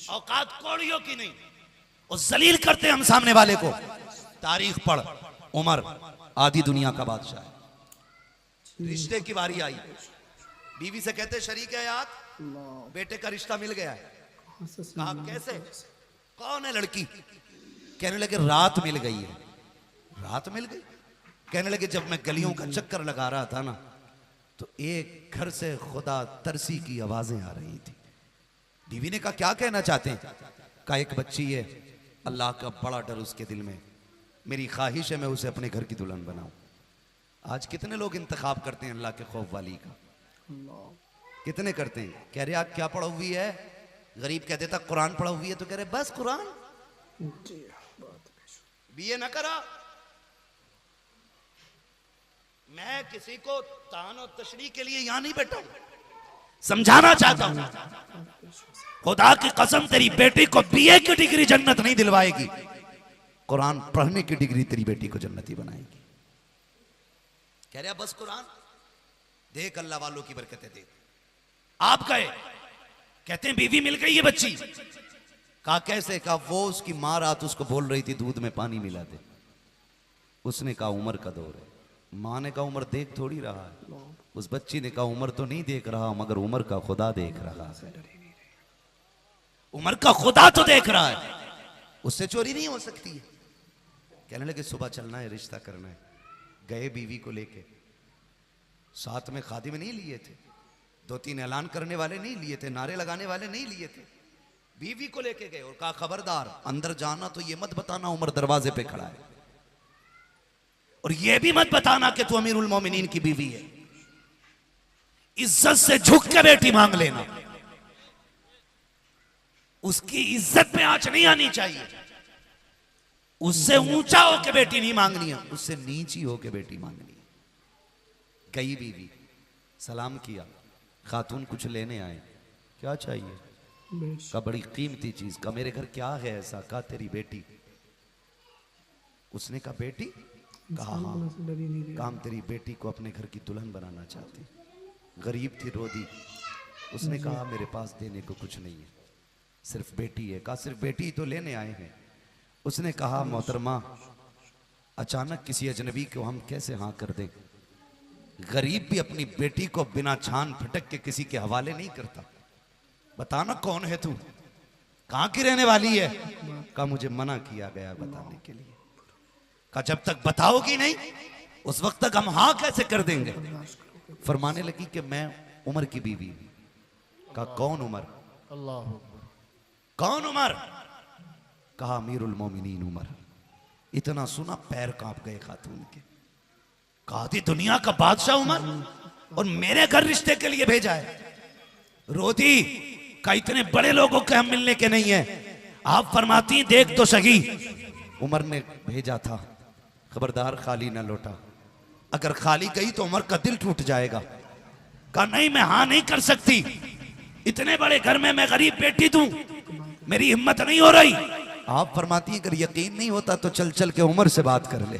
औकात कौड़ियों की नहीं, और जलील करते हम सामने वाले को। तारीख पढ़, उमर आधी दुनिया का बादशाह है। रिश्ते की बारी आई, बीवी से कहते शरीक है यार, बेटे का रिश्ता मिल गया है। कहा कैसे, कौन है लड़की? कहने लगे रात मिल गई है। रात मिल गई? कहने लगे जब मैं गलियों का चक्कर लगा रहा था ना, तो एक घर से खुदा तरसी की आवाजें आ रही थी। बीवी ने कहा क्या कहना चाहते हैं? कहा एक बच्ची है, अल्लाह का बड़ा डर उसके दिल में, मेरी ख्वाहिश है मैं उसे अपने घर की दुल्हन बनाऊं। आज कितने लोग इंतखाब करते हैं अल्लाह के खौफ वाली का? कितने करते हैं? कह रहे आप क्या पढ़ा हुई है? गरीब कह देता कुरान पढ़ा हुई है, तो कह रहे बस कुरान, बीए ना करा। मैं किसी को तान और तशरीह के लिए यहां नहीं बैठा हूं, समझाना चाहता हूं। खुदा की कसम तेरी बेटी को बीए की डिग्री जन्नत नहीं दिलवाएगी, कुरान पढ़ने की डिग्री तेरी बेटी को जन्नती बनाएगी। कह रहे बस कुरान देख, अल्लाह वालों की बरकतें देख। आप गए, कहते हैं बीवी मिल गई है बच्ची। कहा कैसे? कहा वो उसकी मां रात उसको बोल रही थी दूध में पानी मिला दे। उसने कहा उम्र का दौर है। मां ने कहा उम्र देख थोड़ी रहा है। उस बच्ची ने कहा उम्र तो नहीं देख रहा, मगर उम्र का खुदा देख रहा है। उम्र का खुदा तो देख रहा है, उससे चोरी नहीं हो सकती है। कहने लगे सुबह चलना है, रिश्ता करना है। गए बीवी को लेके, साथ में खादिम नहीं लिए थे, 2-3 ऐलान करने वाले नहीं लिए थे, नारे लगाने वाले नहीं लिए थे। बीवी को लेके गए और कहा खबरदार अंदर जाना तो ये मत बताना उमर दरवाजे पे खड़ा है, और ये भी मत बताना कि तू अमीरुल मोमिनीन की बीवी है। इज्जत से झुक के बेटी मांग लेना, उसकी इज्जत में आंच नहीं आनी चाहिए। उससे ऊंचा होके बेटी नहीं मांगनी है, उससे नीची होके बेटी मांगनी है। गई बीवी, सलाम किया, खातून कुछ लेने आए, क्या चाहिए? का बड़ी कीमती चीज। का मेरे घर क्या है ऐसा? का तेरी बेटी। उसने कहा बेटी? कहा हाँ। काम तेरी बेटी को अपने घर की दुल्हन बनाना चाहती। गरीब थी, रो दी। उसने कहा मेरे पास देने को कुछ नहीं है, सिर्फ बेटी है। कहा सिर्फ बेटी तो लेने आए हैं। उसने कहा मोहतरमा अचानक किसी अजनबी को हम कैसे हाँ कर दें? गरीब भी अपनी बेटी को बिना छान फटक के किसी के हवाले नहीं करता। बताना कौन है तू, कहां की रहने वाली है? कहा मुझे मना किया गया बताने के लिए। कहा जब तक बताओगी नहीं उस वक्त तक हम हाँ कैसे कर देंगे? फरमाने लगी कि मैं उमर की बीवी। कहा कौन उमर? अल्लाह कौन उमर? कहा अमीरुल मोमिनीन उमर। इतना सुना पैर कांप गए खातून के। कहा थी दुनिया का बादशाह उमर, और मेरे घर रिश्ते के लिए भेजा है। रोती का इतने बड़े लोगों के हम मिलने के नहीं है। आप फरमाती देख तो सही, उमर ने भेजा था, खबरदार खाली ना लौटा। अगर खाली गई तो उमर का दिल टूट जाएगा। कहा नहीं मैं हां नहीं कर सकती, इतने बड़े घर में मैं गरीब बेटी दूं, मेरी हिम्मत नहीं हो रही। आप फरमाती हैं अगर यकीन नहीं होता तो चल चल के उमर से बात कर ले।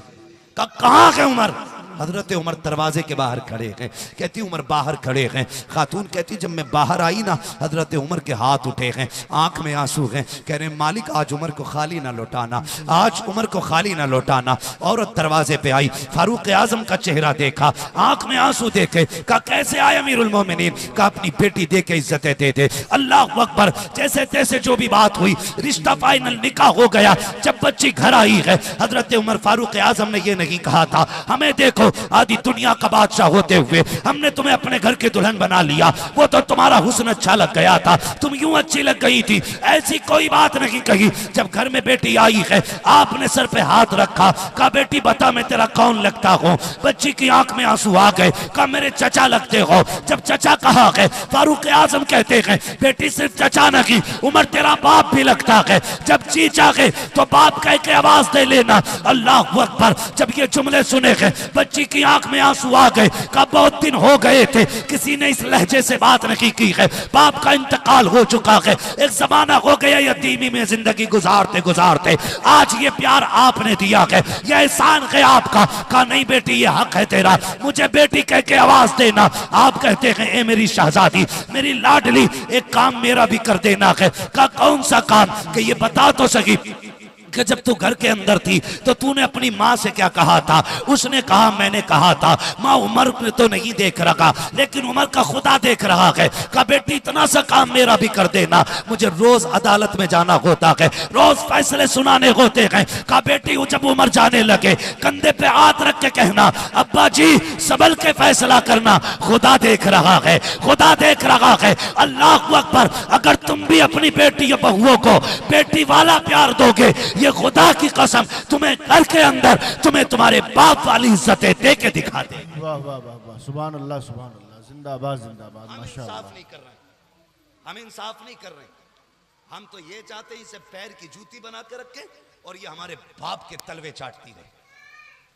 कहां है उमर? हजरत उमर दरवाजे के बाहर खड़े हैं। कहती उमर बाहर खड़े हैं। खातून कहती जब मैं बाहर आई ना, हजरत उमर के हाथ उठे हैं, आंख में आंसू हैं। कह रहे मालिक आज उमर को खाली ना लौटाना, आज उमर को खाली ना लौटाना। औरत दरवाजे पे आई, फारूक आजम का चेहरा देखा, आंख में आंसू देखे। कहा कैसे आए अमीरुल मोमिनीन? कहा अपनी बेटी दे के इज्जतें दे दे। अल्लाह अकबर। जैसे तैसे जो भी बात हुई, रिश्ता फाइनल, निकाह हो गया। जब बच्ची घर आई है, हजरत उमर फारूक आजम ने यह नहीं कहा था हमें देखो आधी दुनिया का बादशाह होते हुए हमने तुम्हें अपने घर की दुल्हन बना लिया, वो तो तुम्हारा हुस्न अच्छा लग गया था, तुम यूं अच्छी लग गई थी। ऐसी कोई बात नहीं कही। जब घर में बेटी आई है, आपने सर पे हाथ रखा, कहा बेटी बता मैं तेरा कौन लगता हूं? बच्ची की आंख में आंसू आ गए। कहा मेरे चचा लगते हो। जब चचा कहा गए, फारूक आजम कहते हैं बेटी सिर्फ चचा नहीं, उमर तेरा बाप भी लगता है। जब चीचा गए तो बाप कह के आवाज दे लेना। अल्लाह अकबर। जब ये जुमले सुने गए, बच्ची बच्ची की आंख में आंसू आ गए। कहा बहुत दिन हो गए थे किसी ने इस लहजे से बात नहीं की है, बाप का इंतकाल हो चुका है, एक जमाना हो गया यतीमी में जिंदगी गुजारते गुजारते, आज ये प्यार आपने दिया है, ये एहसान है आपका। कहा नहीं बेटी ये हक है तेरा, मुझे बेटी कह के आवाज देना। आप कहते हैं ए मेरी शहजादी, मेरी लाडली, एक काम मेरा भी कर देना है। कहा कौन सा काम? कि ये बता तो सही कि जब तू घर के अंदर थी तो तूने अपनी माँ से क्या कहा था? उसने कहा मैंने कहा था माँ उमर ने तो नहीं देख रखा लेकिन उमर का खुदा देख रहा है। कहा बेटी इतना सा काम मेरा भी कर देना, मुझे रोज अदालत में जाना होता है, रोज फैसले सुनाने होते हैं। कहा बेटी जब उमर जाने लगे कंधे पे हाथ रख के कहना अब्बा जी संभल के फैसला करना, खुदा देख रहा है, खुदा देख रहा है। अल्लाह अकबर। अगर तुम भी अपनी बेटी या बहुओं को बेटी वाला प्यार दोगे, ये खुदा की कसम तुम्हें घर के अंदर तुम्हें तुम्हारे बाप वाली इज्जतें दे के दिखा दे। वाह वाह वाह वाह, सुभान अल्लाह सुभान अल्लाह, जिंदाबाद जिंदाबाद, हम माशाअल्लाह। इंसाफ नहीं कर रहे हैं, हम इंसाफ नहीं कर रहे हैं, हम तो ये चाहते हैं इसे पैर की जूती बना के रखे और ये हमारे बाप के तलवे चाटती रहे।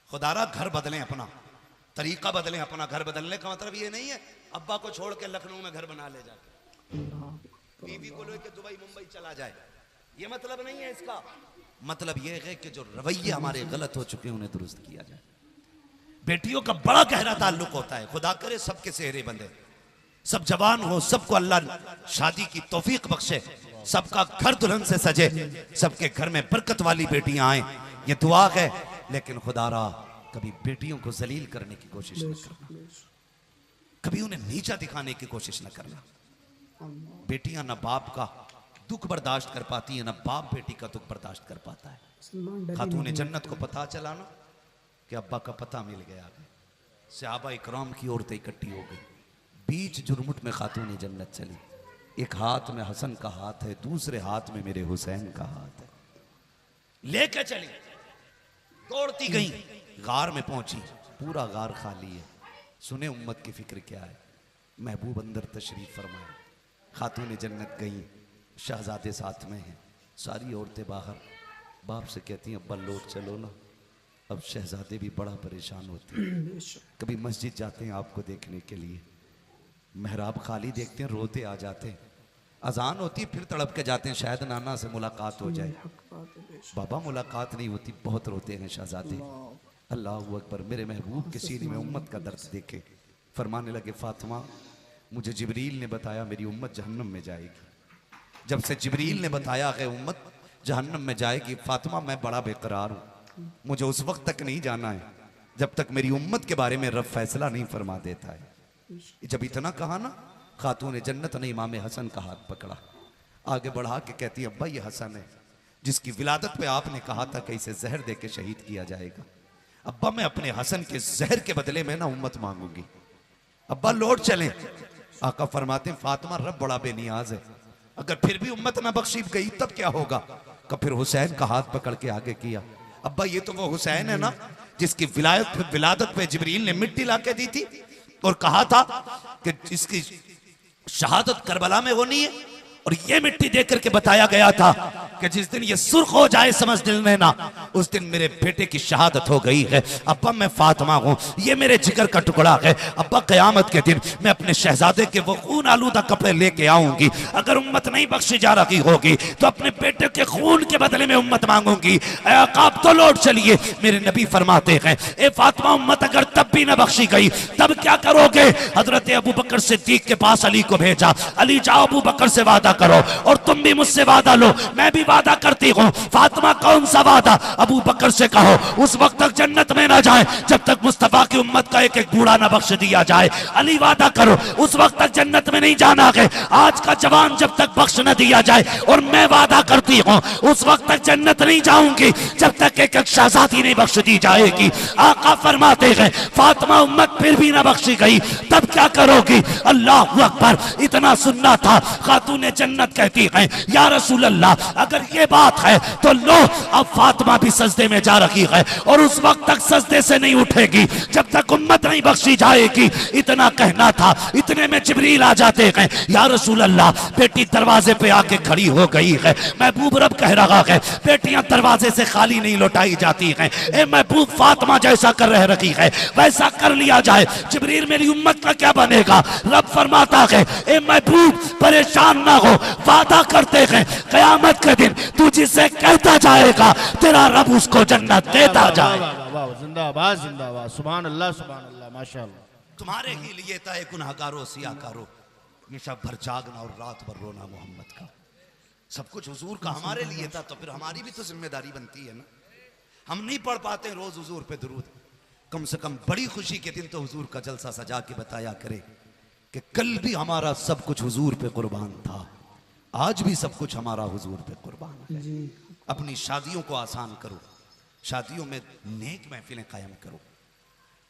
खुदारा घर बदलें, अपना तरीका बदलें। अपना घर बदलने का मतलब ये नहीं है अब्बा को छोड़ के लखनऊ में घर बना ले जाके बीवी को लेकर दुबई मुंबई चला जाए, ये मतलब नहीं है इसका। मतलब यह है कि जो रवैये हमारे गलत हो चुके हैं उन्हें दुरुस्त किया जाए। बेटियों का बड़ा गहरा ताल्लुक होता है, खुदा करे सबके सेहरे बंधे, सब जवान हो, सबको अल्लाह शादी की तौफीक बख्शे, सबका घर दुल्हन से सजे, सबके घर में बरकत वाली बेटियां आए, ये दुआ है। लेकिन खुदारा कभी बेटियों को जलील करने की कोशिश न करना, कभी उन्हें नीचा दिखाने की कोशिश न करना। बेटियां ना बाप का दुख बर्दाश्त कर पाती है, ना बाप बेटी का दुख बर्दाश्त कर पाता है। खातून जन्नत को पता चला ना कि अब्बा का पता मिल गया, सहाबा इकराम की औरतें इकट्ठी हो गई, बीच जुर्मुट में खातून जन्नत चली, एक हाथ में हसन का हाथ है, दूसरे हाथ में मेरे हुसैन का हाथ है, लेके चली, दौड़ती गई, गार में पहुंची, पूरा गार खाली है। सुने उम्मत की फिक्र क्या है, महबूब अंदर तशरीफ फरमाए, खातून जन्नत गई, शहजादे साथ में हैं, सारी औरतें बाहर, बाप से कहती हैं अब्बा लौट चलो ना। अब शहजादे भी बड़ा परेशान होते हैं, कभी मस्जिद जाते हैं आपको देखने के लिए, मेहराब खाली देखते हैं रोते आ जाते हैं, अजान होती फिर तड़प के जाते हैं शायद नाना से मुलाकात हो जाए। बाबा मुलाकात नहीं होती, बहुत रोते हैं शहजादे। अल्लाह अकबर। मेरे महबूब के सीने में उम्मत का दर्द देखे फरमाने लगे फातिमा मुझे जिब्रील ने बताया मेरी उम्मत जहन्नम में जाएगी। जब से जिब्रील ने बताया है उम्मत जहन्नम में जाएगी, फातिमा मैं बड़ा बेकरार हूँ, मुझे उस वक्त तक नहीं जाना है जब तक मेरी उम्मत के बारे में रब फैसला नहीं फरमा देता है। जब इतना कहा ना, खातून जन्नत ने इमाम हसन का हाथ पकड़ा, आगे बढ़ा के कहती अब्बा ये हसन है जिसकी विलादत पे आपने कहा था कि इसे जहर दे के शहीद किया जाएगा। अब्बा मैं अपने हसन के जहर के बदले में ना उम्मत मांगूंगी, अब्बा लौट चलें। आका फरमाते फातिमा रब बड़ा बेनियाज है, अगर फिर भी उम्मत ना बख्शी गई तब क्या होगा? का फिर हुसैन का हाथ पकड़ के आगे किया, अब्बा ये तो वो हुसैन है ना जिसकी विलादत पे जिब्रील ने मिट्टी लाके दी थी और कहा था कि इसकी शहादत करबला में होनी है, और ये मिट्टी देकर के बताया गया था कि जिस दिन ये सुर्ख हो जाए समझ दिल में ना, उस दिन मेरे बेटे की शहादत हो गई है। अब्बा मैं फातिमा हूँ, ये मेरे जिगर का टुकड़ा है। अब्बा क़यामत के दिन मैं अपने शहजादे के वो खून आलूदा कपड़े लेके आऊंगी, अगर उम्मत नहीं बख्शी जा रही होगी तो अपने बेटे के खून के बदले में उम्मत मांगूंगी। आप तो लौट चलिए। मेरे नबी फरमाते हैं ए फातिमा उम्मत अगर तब भी न बख्शी गई तब क्या करोगे? हजरत अबू बकर सिद्दीक के पास अली को भेजा, अली जाओ अबू बकर से वादा करो और तुम भी मुझसे वादा लो, मैं भी वादा करती हूँ। फातिमा कौन सा वादा? अबू बकर से कहो उस वक्त तक जन्नत में ना जाए जब तक मुस्तफा की उम्मत का एक एक बूढ़ा ना बख्श दिया जाए। अली वादा करो उस वक्त तक जन्नत में नहीं जाना है आज का जवान जब तक बख्श न दिया जाए, और मैं वादा करती हूँ उस वक्त तक जन्नत नहीं जाऊंगी जब तक एक एक शहजादी नहीं बख्श दी जाएगी। आका फरमाते हैं फातिमा उम्मत फिर भी ना बख्शी गई तब क्या करोगी? अल्लाह अकबर। इतना सुनना था। खातून जन्नत कहती है या रसूल अल्लाह अगर ये बात है तो लो अब फातिमा भी सजदे में जा रही है और उस वक्त तक सजदे से नहीं उठेगी जब तक उम्मत नहीं बख्शी जाएगी। इतना कहना था, इतने में जिब्रील आ जाते हैं या रसूल अल्लाह बेटी दरवाजे पे आके खड़ी हो गई है। महबूब रब कह रहा है बेटियां दरवाजे से खाली नहीं लौटाई जाती हैं। ए महबूब फातिमा जैसा कर रह रही है वैसा कर लिया जाए। जिब्रील मेरी उम्मत का क्या बनेगा? रब फरमाता है ए महबूब परेशान ना हो, वादा करते हैं क़यामत के दिन तू जिसे कहता जाएगा तेरा रब उसको जन्नत देता जाए। जिंदाबाद जिंदाबाद, सुभान अल्लाह माशाअल्लाह। तुम्हारे ही लिए तय गुनहगारो सियाकारो, ये सब भर जागना और रात भर रोना मोहम्मद का। सब कुछ हुजूर का हमारे लिए था, तो फिर हमारी भी तो जिम्मेदारी बनती है ना। हम नहीं पढ़ पाते रोज हुजूर पे दुरूद, कम से कम बड़ी खुशी के दिन तो हुजूर का जलसा सजा के बताया करे कि कल भी हमारा सब कुछ हुजूर पे कुर्बान था, आज भी सब कुछ हमारा हुजूर पे कुर्बान है। अपनी शादियों को आसान करो, शादियों में नेक महफिलें कायम करो,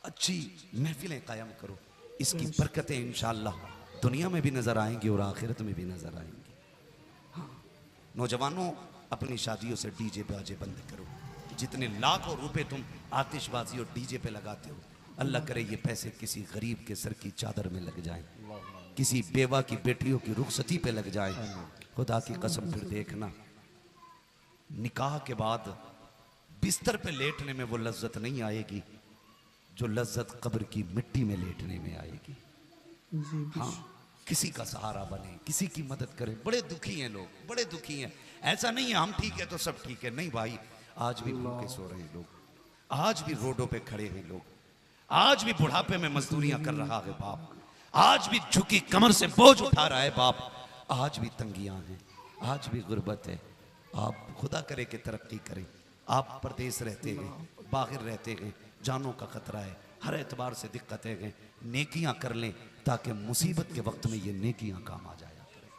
अच्छी महफिलें कायम करो। इसकी बरकतें इंशाअल्लाह दुनिया में भी नजर आएंगी और आखिरत में भी नजर आएंगी। हाँ, नौजवानों अपनी शादियों से डीजे बाजे बंद करो। जितने लाखों रुपए तुम आतिशबाजी और डीजे पे लगाते हो, अल्लाह करे ये पैसे किसी गरीब के सर की चादर में लग जाएं, किसी बेवा की बेटियों की रुखसती पे लग जाएं। खुदा की कसम फिर देखना, निकाह के बाद बिस्तर पे लेटने में वो लज्जत नहीं आएगी जो लज्जत कब्र की मिट्टी में लेटने में आएगी। हाँ, किसी का सहारा बने, किसी की मदद करें। बड़े दुखी हैं लोग, बड़े दुखी हैं। ऐसा नहीं है हम ठीक है तो सब ठीक है, नहीं भाई। आज भी भूखे सो रहे हैं लोग, आज भी रोडों पे खड़े हैं लोग, आज भी बुढ़ापे में मजदूरियां कर रहा है बाप, आज भी झुकी कमर से बोझ उठा रहा है बाप, आज भी तंगियां हैं, आज भी गुर्बत है। आप खुदा करे कि तरक्की करें। आप परदेश रहते हैं, बाहर रहते हैं, जानों का खतरा है, हर एतबार से दिक्कतें हैं। नेकियां कर लें ताकि मुसीबत के वक्त में ये नेकियां काम आ जाया करें,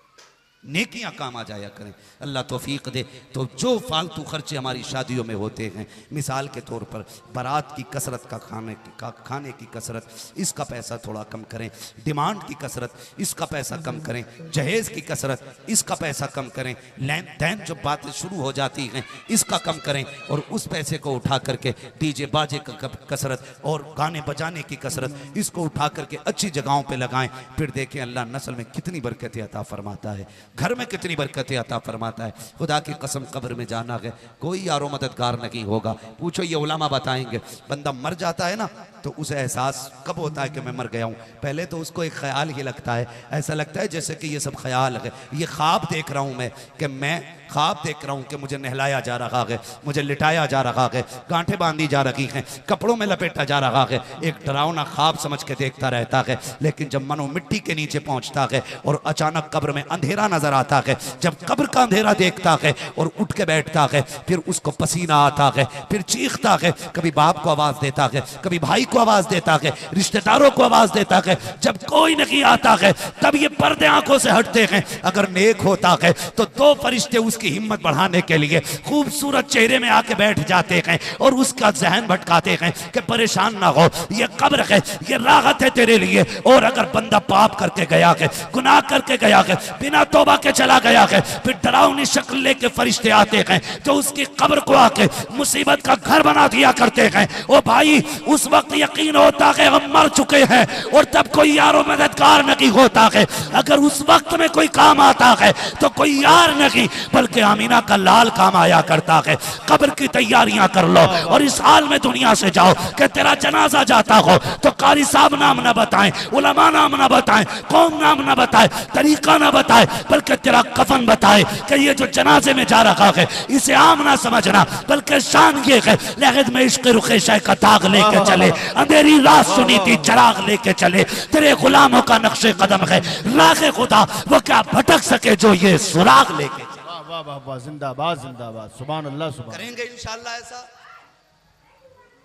नेकियां काम आ जाया करें। अल्लाह तौफीक दे। तो जो फालतू खर्चे हमारी शादियों में होते हैं, मिसाल के तौर पर बारात की कसरत का खाने की कसरत, इसका पैसा थोड़ा कम करें। डिमांड की कसरत, इसका पैसा कम करें। जहेज की कसरत, इसका पैसा कम करें। लेन देन जो बातें शुरू हो जाती हैं, इसका कम करें। और उस पैसे को उठा करके डीजे बाजे का कसरत और गाने बजाने की कसरत, इसको उठा करके अच्छी जगहों पर लगाएं। फिर देखें अल्लाह नस्ल में कितनी बरकतें अता फरमाता है, घर में कितनी बरकतें अता फरमाता है। खुदा की कसम कब्र में जाना है, कोई यारो मददगार नहीं होगा। पूछो, ये उलमा बताएंगे, बंदा मर जाता है ना तो उसे एहसास कब होता है कि मैं मर गया हूँ? पहले तो उसको एक ख्याल ही लगता है, ऐसा लगता है जैसे कि ये सब ख्याल है, ये ख्वाब देख रहा हूँ मैं, कि मैं ख्वाब देख रहा हूँ कि मुझे नहलाया जा रहा है, मुझे लिटाया जा रहा है, गांठें बांधी जा रही हैं, कपड़ों में लपेटा जा रहा है। एक डरावना ख्वाब समझ के देखता रहता है। लेकिन जब मनो मिट्टी के नीचे पहुंचता है और अचानक कब्र में अंधेरा नजर आता है, जब कब्र का अंधेरा देखता है और उठ के बैठता है, फिर उसको पसीना आता है, फिर चीखता है, कभी बाप को आवाज देता है, कभी भाई को आवाज देता है, रिश्तेदारों को आवाज देता है। जब कोई नहीं आता है तब ये पर्दे आंखों से हटते हैं। अगर नेक होता है तो दो फरिश्ते उसकी हिम्मत बढ़ाने के लिए खूबसूरत चेहरे में आके बैठ जाते हैं और उसका जहन भटकाते हैं कि परेशान ना हो, ये कब्र है, ये राहत है तेरे लिए। और अगर बंदा पाप करके गया है, गुनाह करके गया है, बिना तौबा के चला गया है, फिर डरावनी शक्ल लेके फरिश्ते आते हैं जो उसकी कब्र को आके मुसीबत का घर बना दिया करते हैं। ओ भाई, उस वक्त यकीन होता है हम मर चुके हैं और तब कोई यारो मददगार नहीं होता है। अगर उस वक्त में कोई काम आता है तो कोई यार नहीं बल्कि आमीना का लाल काम आया करता है। कब्र की तैयारियां कर लो और इस हाल में दुनिया से जाओ कि तेरा जनाजा जाता हो तो कारी साहब नाम ना बताएं, उलमा नाम ना बताएं, कौम नाम ना बताए, तरीका ना बताए, बल्कि तेरा कफन बताए कि ये जो जनाजे में जा रखा है इसे आम ना समझना, बल्कि शान ये है लहद में इश्क रुखे शय का दाग लेके चले, अंधेरी रात सुनी थी चराग लेके चले, तेरे गुलामों का नक्शे कदम है राह खुदा, वो क्या भटक सके जो ये सुराग लेके। वाह वाह वाह, जिंदाबाद जिंदाबाद, सुभान अल्लाह सुभान। करेंगे इंशाल्लाह, ऐसा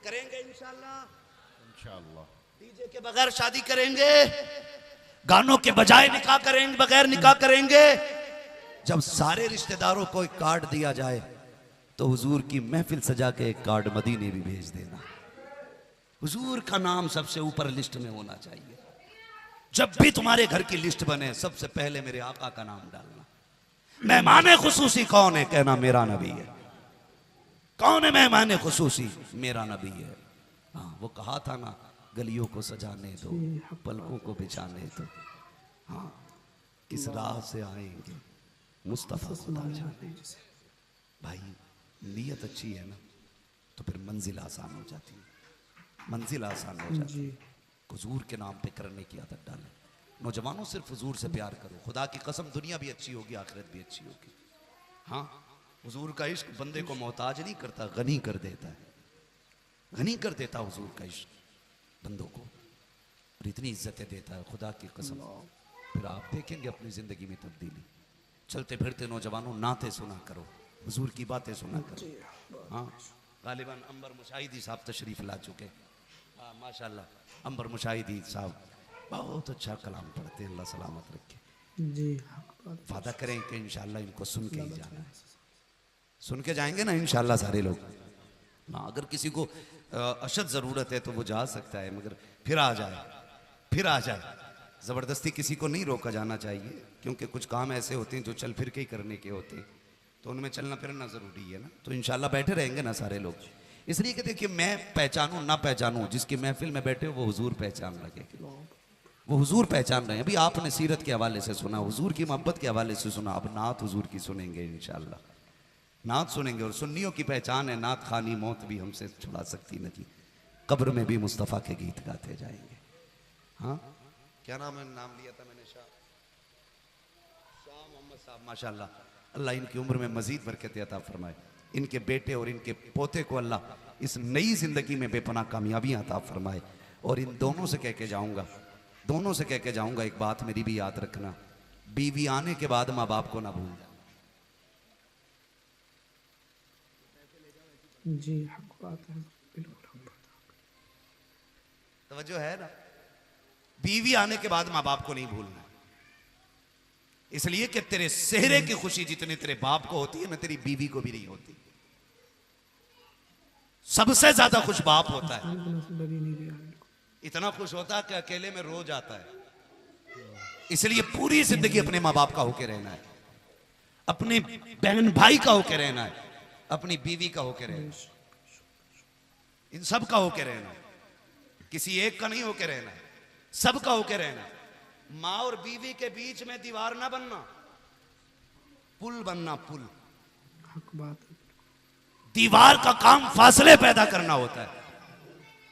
करेंगे इंशाल्लाह। इंशाअल्लाह डीजे के बगैर शादी करेंगे, गानों के बजाय निकाह करेंगे, बगैर निकाह करेंगे। जब सारे रिश्तेदारों को एक कार्ड दिया जाए तो हुजूर की महफिल सजा के एक कार्ड मदीने भी भेज देना। हुजूर का नाम सबसे ऊपर लिस्ट में होना चाहिए। जब भी तुम्हारे घर की लिस्ट बने सबसे पहले मेरे आका का नाम डालना। मेहमान खुसूसी कौन है? कहना मेरा नबी है। कौन है मेहमान खुसूसी? मेरा नबी है। हाँ, वो कहा था ना, गलियों को सजाने दो, पलकों को बिछाने दो। हाँ, किस राह से आएंगे मुस्तफा खुदा जाने। भाई, नीयत अच्छी है ना तो फिर मंजिल आसान हो जाती है। मंजिल आसान हो जाती जी है। हुजूर के नाम पे करने की आदत डालें। नौजवानों सिर्फ हुजूर से प्यार करो, खुदा की कसम दुनिया भी अच्छी होगी, आखिरत भी अच्छी होगी। हाँ, हुजूर का इश्क बंदे को मोहताज नहीं करता, गनी कर देता है। गनी कर देता हुजूर का इश्क बंदों को, और इतनी इज्जतें देता है खुदा की कसम। फिर आप देखेंगे अपनी जिंदगी में तब्दीली। चलते फिरते नौजवानों नाते सुना करो, हुजूर की बातें सुना करो। हाँ, गालिबन अंबर मुशाहिदी साहब तशरीफ ला चुके। हाँ माशाल्लाह, अंबर मुशाहिदी साहब बहुत अच्छा कलाम पढ़ते हैं, अल्लाह सलामत रखे। जी वादा करें कि इंशाल्लाह इनको सुन के ही जाना है। सुन के जाएंगे ना इंशाल्लाह सारे लोग। हाँ, अगर किसी को अशद ज़रूरत है तो वो जा सकता है, मगर फिर आ जाए, फिर आ जाए। ज़बरदस्ती किसी को नहीं रोका जाना चाहिए, क्योंकि कुछ काम ऐसे होते हैं जो चल फिर के ही करने के होते हैं, तो उनमें चलना फिरना ज़रूरी है ना। तो इंशाल्लाह बैठे रहेंगे ना सारे लोग। इसलिए कि देखिए, मैं पहचानूँ ना पहचानूँ, जिसकी महफिल में बैठे हो वो हुजूर पहचान लगे, वो हुजूर पहचान रहे हैं। अभी आपने सीरत के हवाले से सुना, हुजूर की मोहब्बत के हवाले से सुना, अब नात हुजूर की सुनेंगे इंशाल्लाह। नात सुनेंगे, और सुन्नियों की पहचान है नात खानी, मौत भी हमसे छुड़ा सकती नहीं, कब्र में भी मुस्तफ़ा के गीत गाते जाएंगे। हाँ, क्या नाम है, नाम लिया था मैंने, शाह मोहम्मद साहब, माशाल्लाह। अल्लाह इनकी उम्र में मजीद बरकत अता फरमाए। इनके बेटे और इनके पोते को अल्लाह इस नई जिंदगी में बेपनाह कामयाबियां अता फरमाए। और इन दोनों से कह के जाऊंगा, दोनों से कह के जाऊंगा, एक बात मेरी भी याद रखना, बीवी आने के बाद माँ बाप को ना भूलना। जी हक बात है, बिल्कुल। तवज्जो है ना, बीवी आने के बाद माँ बाप को नहीं भूलना। इसलिए कि तेरे सेहरे की खुशी जितनी तेरे बाप को होती है ना, तेरी बीवी को भी नहीं होती। सबसे ज्यादा खुश बाप होता है, डरी नहीं दिया है। इतना खुश होता है कि अकेले में रो जाता है। इसलिए पूरी जिंदगी अपने माँ बाप का होके रहना है, अपने बहन भाई का होके रहना है, अपनी बीवी का होके रहना है, इन सब का होके रहना है, किसी एक का नहीं होके रहना है, सब का होके रहना है। माँ और बीवी के बीच में दीवार ना बनना, पुल बनना, पुल। हक बात है। दीवार का काम फासले पैदा करना होता है,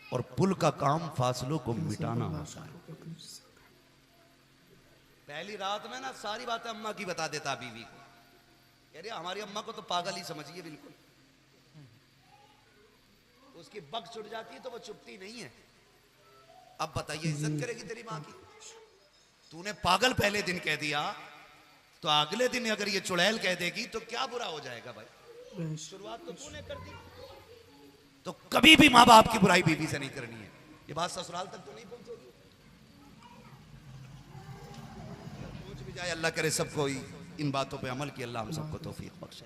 और पुल का काम फासलों को मिटाना होता है। पहली रात में ना सारी बातें अम्मा की बता देता बीवी को, कह रही हमारी अम्मा को तो पागल ही समझिए बिल्कुल, उसकी बक छुट जाती है तो वो चुपती नहीं है। अब बताइए, इज्जत करेगी तेरी माँ की? तूने पागल पहले दिन कह दिया, तो अगले दिन अगर ये चुड़ैल कह देगी तो क्या बुरा हो जाएगा भाई? शुरुआत तो तूने कर दी। तो कभी भी माँ बाप की बुराई बीवी से नहीं करनी है। ये बात ससुराल तक तो नहीं पहुंचेगी, पहुंच भी जाए, अल्लाह करे सबको इन बातों पे अमल की अल्लाह हम सबको तौफीक बख्शे।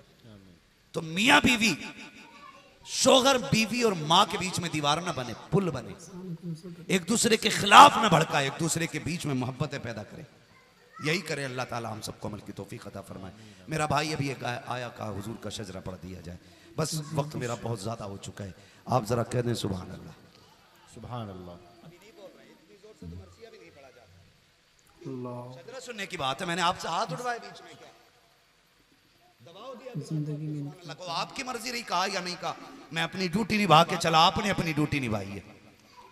तो मियाँ बीवी, शोहर बीवी और माँ के बीच में दीवार ना बने, पुल बने, एक दूसरे के खिलाफ ना भड़काए, एक दूसरे के बीच में मोहब्बतें पैदा करे। यही करे अल्लाह ताला हम सबको अमल की तौफीक अता फरमाए। मेरा भाई अभी एक आया का हुजूर का शजरा पढ़ दिया जाए, बस वक्त मेरा बहुत ज्यादा हो चुका है, आप जरा कह दें सुभान अल्लाह। सुभान अल्लाह। शजरा सुनने की बात है, मैंने आपसे हाथ उठवाए बीच में, क्या दबाव दिया? जिंदगी में अल्लाह को आपकी मर्जी रही, कहा या नहीं कहा, मैं अपनी ड्यूटी निभा के चला, आपने अपनी ड्यूटी निभाई है।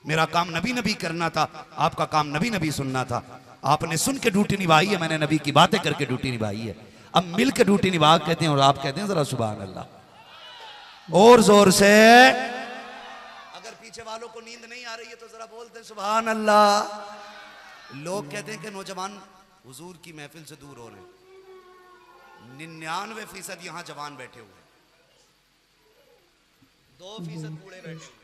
मेरा काम नबी नबी करना था, आपका काम नबी नबी सुनना था। आपने सुन के ड्यूटी निभाई है, मैंने नबी की बातें करके ड्यूटी निभाई है। अब मिल के ड्यूटी निभा कहते हैं, और आप कहते हैं जरा सुभान अल्लाह और जोर से। अगर पीछे वालों को नींद नहीं आ रही है तो जरा बोलते सुभान अल्लाह। लोग कहते हैं कि नौजवान हुजूर की महफिल से दूर हो रहे हैं, 99% यहां जवान बैठे हुए, 2% बूढ़े बैठे हुए।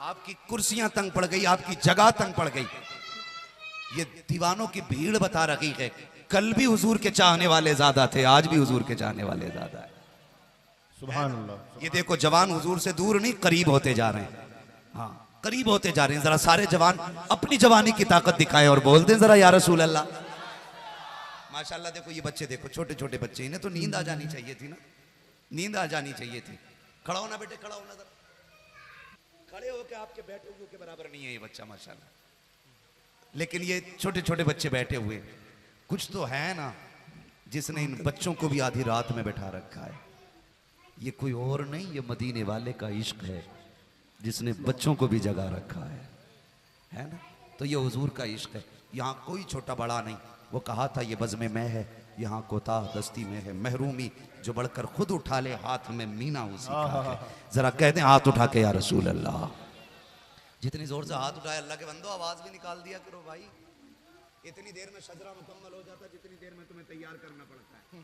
आपकी कुर्सियां तंग पड़ गई, आपकी जगह तंग पड़ गई। ये दीवानों की भीड़ बता रही है, कल भी हुजूर के चाहने वाले ज्यादा थे, आज भी हुजूर के चाहने वाले ज्यादा है। सुभान अल्लाह। ये देखो जवान हुजूर से दूर नहीं, करीब होते जा रहे हैं। हाँ, करीब होते जा रहे हैं। जरा सारे जवान अपनी जवानी की ताकत दिखाएं और बोल दें जरा या रसूल अल्लाह। माशाल्लाह देखो ये बच्चे, देखो छोटे छोटे बच्चे, इन्हें तो नींद आ जानी चाहिए थी ना, नींद आ जानी चाहिए थी। खड़ा होना बेटे, खड़ा होना जरा। खड़े होके आपके बैठे हुए के बराबर नहीं है ये बच्चा माशाल्लाह, लेकिन ये छोटे छोटे बच्चे बैठे हुए, कुछ तो है ना जिसने इन बच्चों को भी आधी रात में बैठा रखा है। ये कोई और नहीं, ये मदीने वाले का इश्क है। जिसने बच्चों को भी जगा रखा है ना। तो ये हुजूर का इश्क है, यहाँ कोई छोटा बड़ा नहीं। वो कहा था ये बज़्म में है, यहाँ कोताह दस्ती में है, महरूमी जो बढ़कर खुद उठा ले हाथ में मीना उसी का है। जरा कहते हैं हाथ उठा के या रसूल अल्लाह। जितनी जोर से हाथ उठाए अल्लाह के बंदो आवाज भी निकाल दिया करो भाई। इतनी देर में शजरा मुकम्मल हो जाता जितनी देर में तुम्हें तैयार करना पड़ता है।